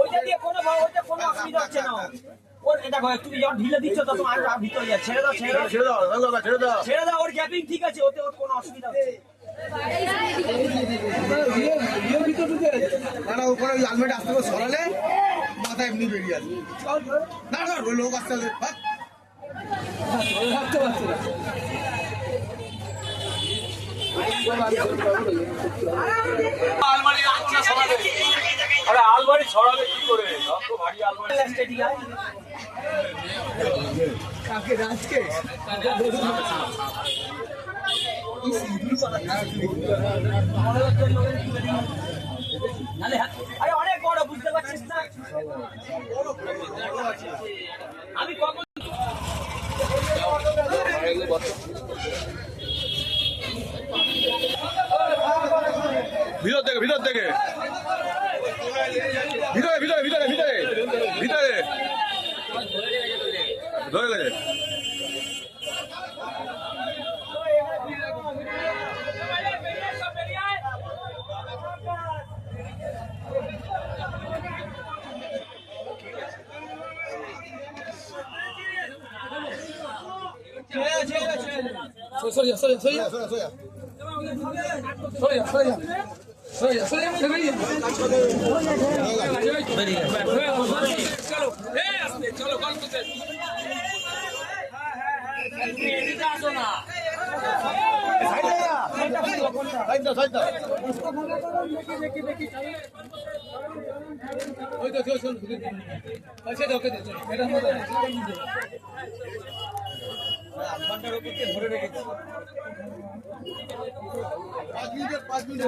ওইটা দিয়ে কোনো অসুবিধা হচ্ছে না। ওর দেখো তুমি যখন ঢিলে দিচ্ছ তখন আর ভিতরে যাচ্ছে। ছেড়ে দাও ওর গ্যাপিং ঠিক আছে, ওতে ওর কোনো অসুবিধা হচ্ছে না। উপরে ওই আলমেট আসতে সরালে মাথা এমনি বেরিয়ে আসবে। না না লোক আসতে হবে ভাবতে পারছি না। আলমারি ছড়াবে কি করে? ভারী আলমারি কাকে রাজকে আরে অনেক বড়, বুঝতে পারছিস না? আমি কখন ভিতর থেকে ভিতরে ধরে গেছে। ধরে রেখেছি 5 মিনিট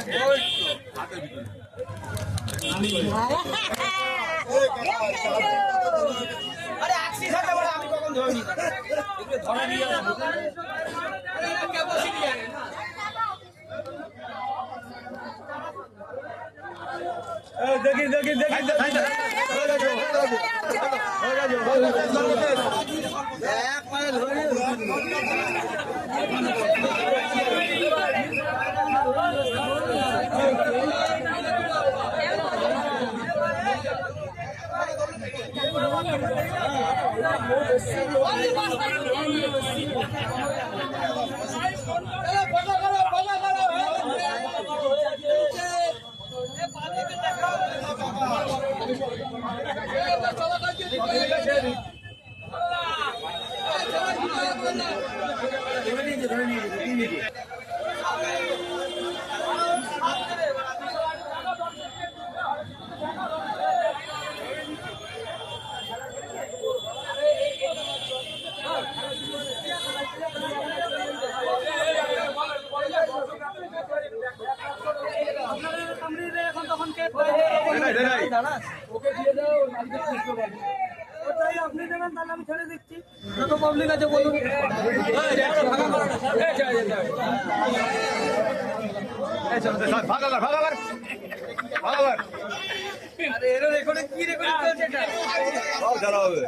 আরে আক্সি থাকলে বলে আমি কখন ধরিনি, ধরা নিয়ে দেখি ওকে দিয়ে দাও, আপনি দেবেন তাহলে আমি ছেড়ে দিচ্ছি। যত পাবলিক আছে বলুন। আরে এর রেকর্ডিং কি রেকর্ডিং চলছে এটা? সব জানা হবে।